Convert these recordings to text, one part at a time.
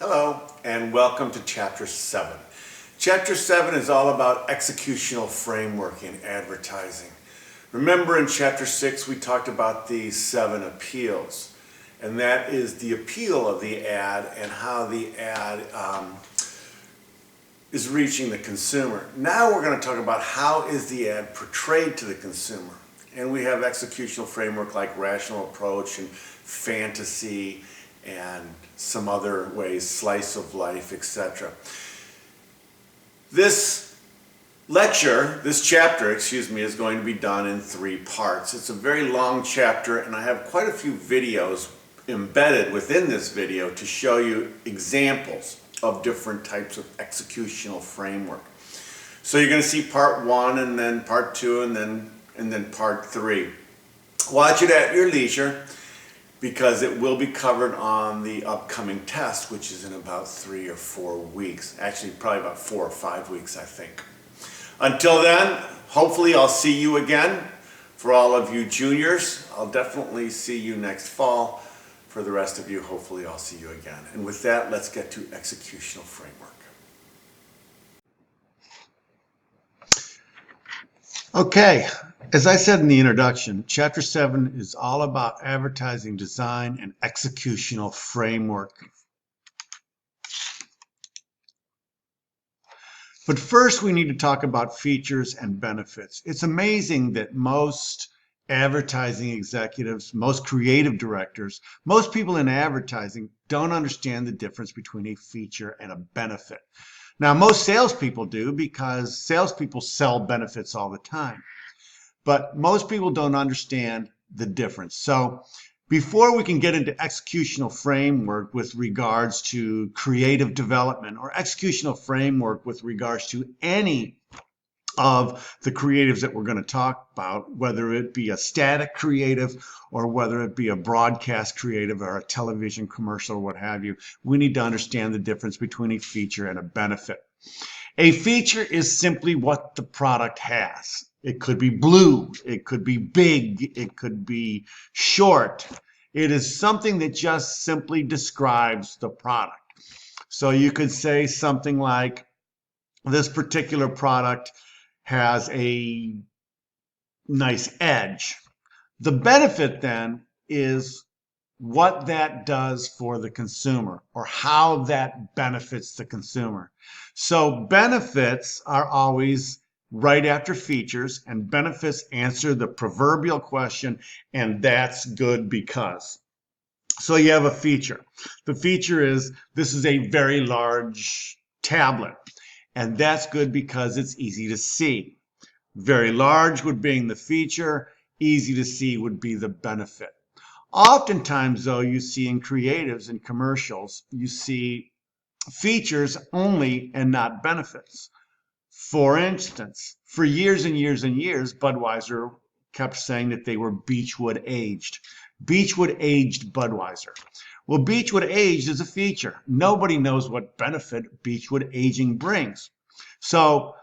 Hello, and welcome to Chapter 7. Chapter 7 is all about executional framework in advertising. Remember in Chapter 6 we talked about the 7 appeals, and that is the appeal of the ad and how the ad is reaching the consumer. Now we're going to talk about how is the ad portrayed to the consumer. And we have executional framework like rational approach and fantasy and some other ways, slice of life, etc. This chapter, is going to be done in 3 parts. It's a very long chapter, and I have quite a few videos embedded within this video to show you examples of different types of executional framework. So you're going to see part 1 and then part 2 and then part 3. Watch it at your leisure, because it will be covered on the upcoming test, which is in about 3 or 4 weeks. Actually, probably about 4 or 5 weeks, I think. Until then, hopefully I'll see you again. For all of you juniors, I'll definitely see you next fall. For the rest of you, hopefully I'll see you again. And with that, let's get to executional framework. Okay, as I said in the introduction, Chapter 7 is all about advertising design and executional framework. But first we need to talk about features and benefits. It's amazing that most advertising executives, most creative directors, most people in advertising don't understand the difference between a feature and a benefit. Now, most salespeople do, because salespeople sell benefits all the time. But most people don't understand the difference. So before we can get into executional framework with regards to creative development, or executional framework with regards to any of the creatives that we're going to talk about, whether it be a static creative or whether it be a broadcast creative or a television commercial or what have you, we need to understand the difference between a feature and a benefit. A feature is simply what the product has. It could be blue, it could be big, it could be short. It is something that just simply describes the product. So you could say something like, this particular product has a nice edge. The benefit then is what that does for the consumer, or how that benefits the consumer. So benefits are always right after features, and benefits answer the proverbial question, and that's good because. So you have a feature. The feature is, this is a very large tablet, and that's good because it's easy to see. Very large would be the feature, easy to see would be the benefit. Oftentimes, though, you see in creatives and commercials, you see features only and not benefits. For instance, for years and years and years, Budweiser kept saying that they were Beechwood aged. Beechwood aged Budweiser. Well, Beechwood aged is a feature. Nobody knows what benefit Beechwood aging brings. So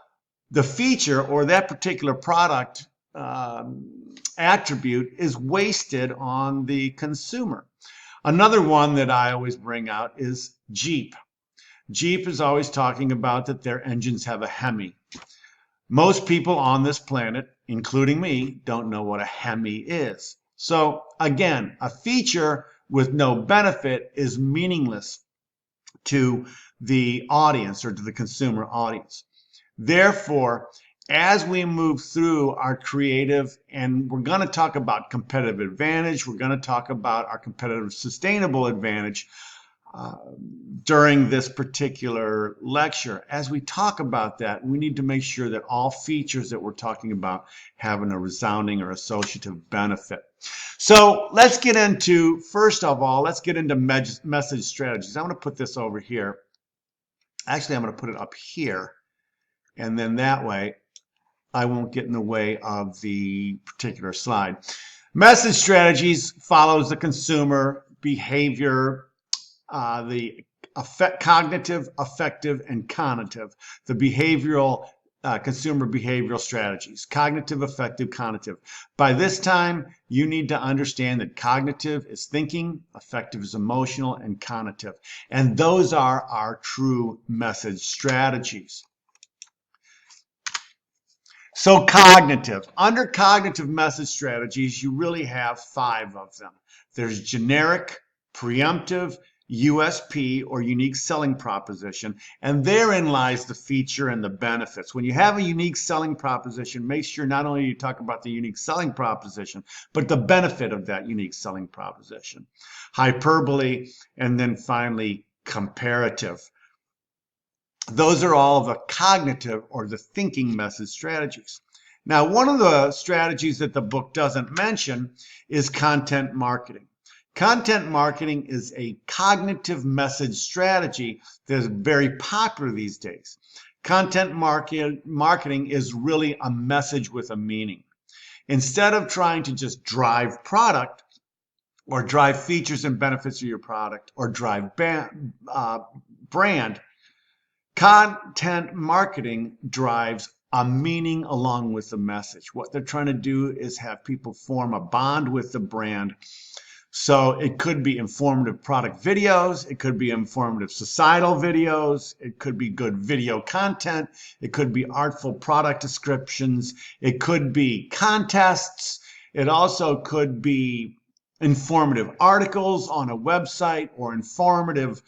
the feature, or that particular product attribute, is wasted on the consumer. Another one that I always bring out is Jeep. Jeep is always talking about that their engines have a Hemi. Most people on this planet, including me, don't know what a Hemi is. So again, a feature with no benefit is meaningless to the audience, or to the consumer audience. Therefore, as we move through our creative, and we're going to talk about competitive advantage, we're going to talk about our competitive sustainable advantage during this particular lecture. As we talk about that, we need to make sure that all features that we're talking about have a resounding or associative benefit. So let's get into, first of all, let's get into message strategies. I'm going to put this over here. Actually, I'm going to put it up here. And then that way, I won't get in the way of the particular slide. Message strategies follows the consumer behavior, the cognitive, affective, and conative. The behavioral consumer behavioral strategies: cognitive, affective, conative. By this time, you need to understand that cognitive is thinking, affective is emotional, and conative. And those are our true message strategies. So cognitive. Under cognitive message strategies, you really have 5 of them. There's generic, preemptive, USP, or unique selling proposition, and therein lies the feature and the benefits. When you have a unique selling proposition, make sure not only you talk about the unique selling proposition, but the benefit of that unique selling proposition. Hyperbole, and then finally comparative. Those are all the cognitive or the thinking message strategies. Now, one of the strategies that the book doesn't mention is content marketing. Content marketing is a cognitive message strategy that is very popular these days. Content marketing is really a message with a meaning. Instead of trying to just drive product or drive features and benefits of your product or drive brand, content marketing drives a meaning along with the message. What they're trying to do is have people form a bond with the brand. So it could be informative product videos, it could be informative societal videos, it could be good video content, it could be artful product descriptions, it could be contests, it also could be informative articles on a website or informative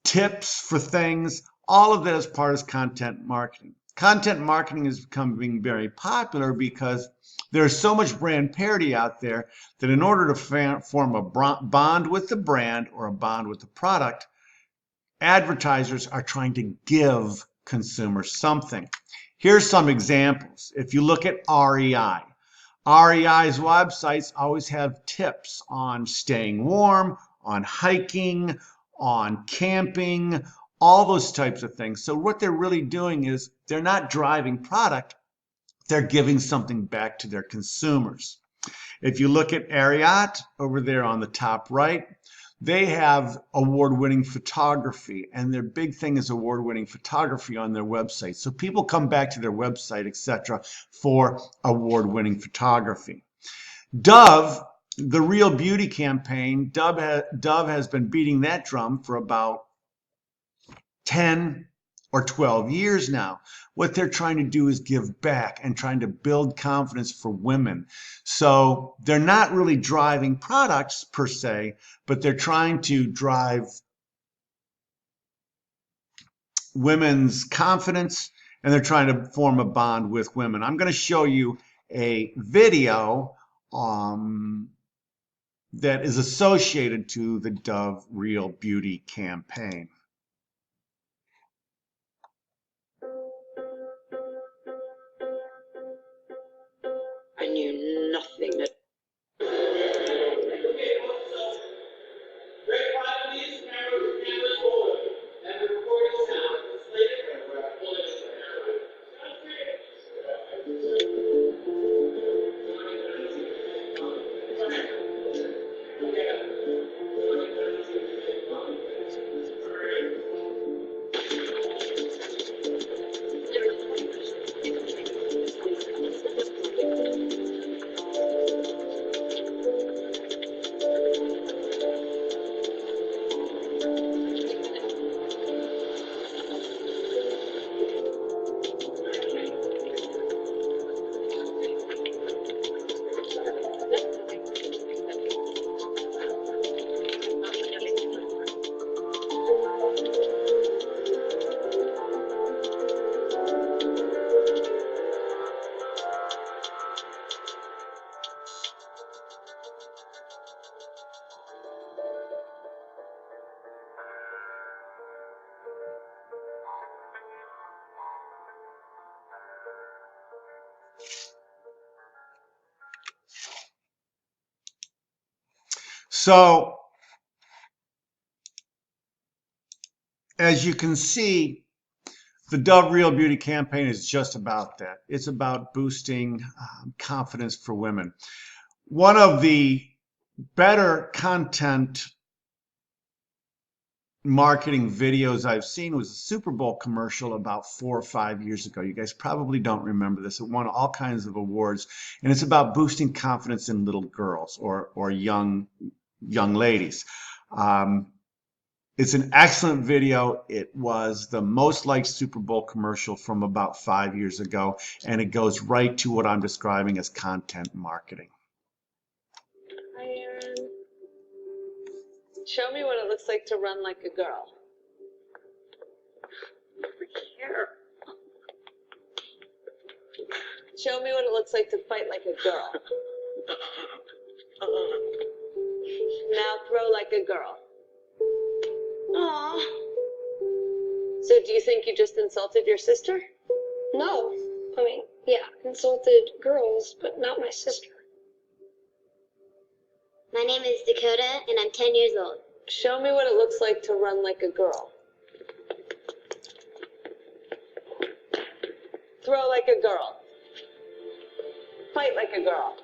tips for things. All of that is part of content marketing. Content marketing is becoming very popular because there's so much brand parity out there that in order to form a bond with the brand or a bond with the product, advertisers are trying to give consumers something. Here's some examples. If you look at REI, REI's websites always have tips on staying warm, on hiking, on camping, all those types of things. So what they're really doing is they're not driving product, they're giving something back to their consumers. If you look at Ariat over there on the top right, they have award-winning photography, and their big thing is award-winning photography on their website. So people come back to their website, etc., for award-winning photography. Dove, the Real Beauty campaign, Dove has been beating that drum for about 10 or 12 years now. What they're trying to do is give back and trying to build confidence for women. So they're not really driving products per se, but they're trying to drive women's confidence, and they're trying to form a bond with women. I'm going to show you a video that is associated to the Dove Real Beauty campaign. I knew nothing that So, as you can see, the Dove Real Beauty campaign is just about that. It's about boosting confidence for women. One of the better content marketing videos I've seen was a Super Bowl commercial about 4 or 5 years ago. You guys probably don't remember this. It won all kinds of awards, and it's about boosting confidence in little girls or young ladies. Um, it's an excellent video. It was the most liked Super Bowl commercial from about 5 years ago, and it goes right to what I'm describing as content marketing. Show me what it looks like to run like a girl. Here. Show me what it looks like to fight like a girl. Now throw like a girl. Aw. So do you think you just insulted your sister? No. I mean, yeah, insulted girls, but not my sister. My name is Dakota, and I'm 10 years old. Show me what it looks like to run like a girl. Throw like a girl. Fight like a girl.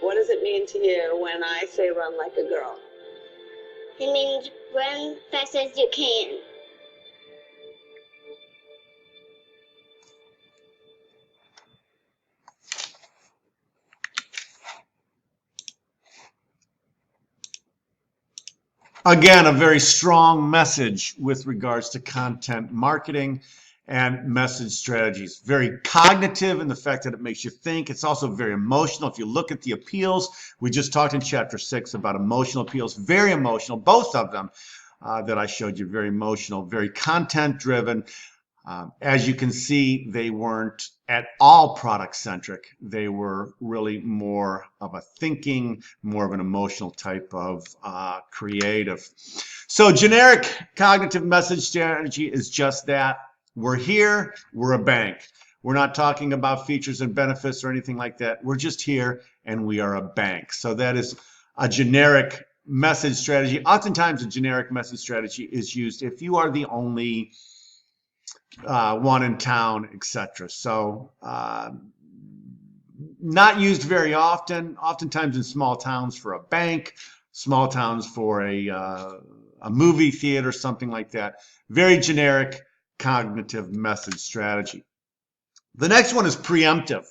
What does it mean to you when I say run like a girl? It means run fast as you can. Again, a very strong message with regards to content marketing and message strategies. Very cognitive in the fact that it makes you think. It's also very emotional. If you look at the appeals, we just talked in chapter 6 about emotional appeals. Very emotional, both of them that I showed you, very emotional, very content driven. As you can see, they weren't at all product centric. They were really more of a thinking, more of an emotional type of creative. So generic cognitive message strategy is just that. We're here, we're a bank. We're not talking about features and benefits or anything like that. We're just here and we are a bank. So that is a generic message strategy. Oftentimes a generic message strategy is used if you are the only one in town, etc. So not used very often, oftentimes in small towns for a bank, small towns for a movie theater, something like that. Very generic cognitive message strategy. The next one is preemptive.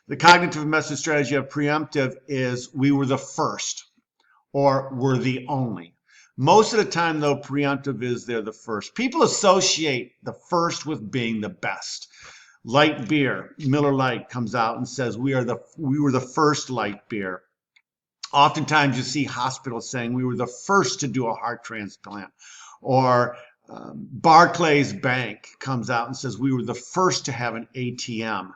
The cognitive message strategy of preemptive is we were the first or we're the only. Most of the time, though, preemptive is they're the first. People associate the first with being the best. Light beer, Miller Lite comes out and says we were the first light beer. Oftentimes you see hospitals saying we were the first to do a heart transplant. Or Barclays Bank comes out and says we were the first to have an ATM.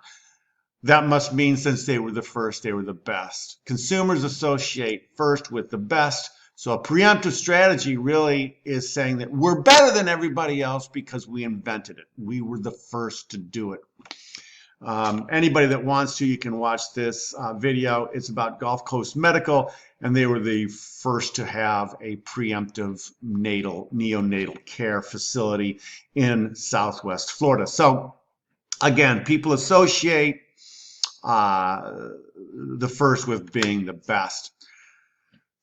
That must mean since they were the first, they were the best. Consumers associate first with the best. So a preemptive strategy really is saying that we're better than everybody else because we invented it. We were the first to do it. Anybody that wants to, you can watch this video. It's about Gulf Coast Medical, and they were the first to have a preemptive neonatal care facility in Southwest Florida. So again, people associate the first with being the best.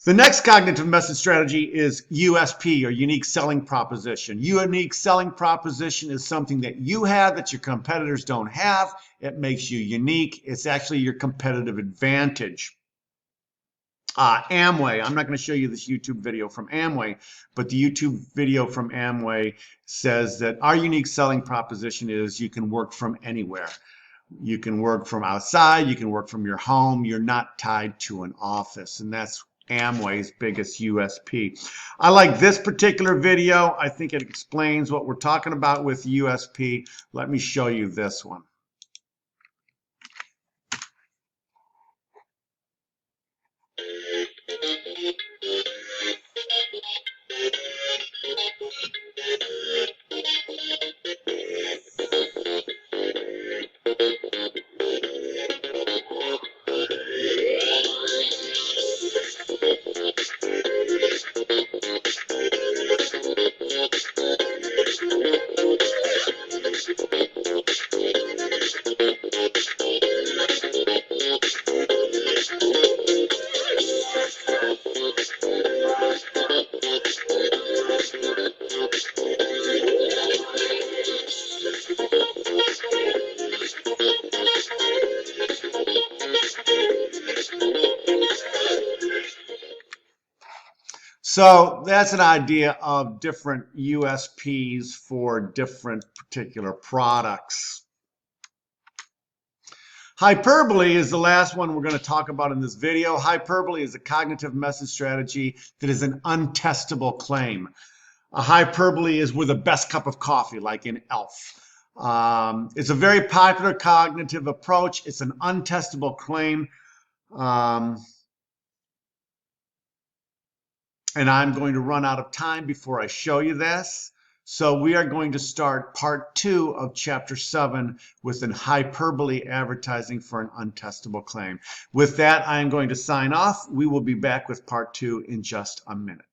The next cognitive message strategy is USP, or unique selling proposition. Unique selling proposition is something that you have that your competitors don't have. It makes you unique. It's actually your competitive advantage. Amway, I'm not going to show you this YouTube video from Amway, but the YouTube video from Amway says that our unique selling proposition is you can work from anywhere. You can work from outside, you can work from your home, you're not tied to an office, and that's Amway's biggest USP. I like this particular video. I think it explains what we're talking about with USP. Let me show you this one. So that's an idea of different USPs for different particular products. Hyperbole is the last one we're going to talk about in this video. Hyperbole is a cognitive message strategy that is an untestable claim. A hyperbole is we're the best cup of coffee, like in ELF. It's a very popular cognitive approach. It's an untestable claim. And I'm going to run out of time before I show you this. So we are going to start part 2 of chapter 7 with an hyperbole advertising for an untestable claim. With that, I am going to sign off. We will be back with part 2 in just a minute.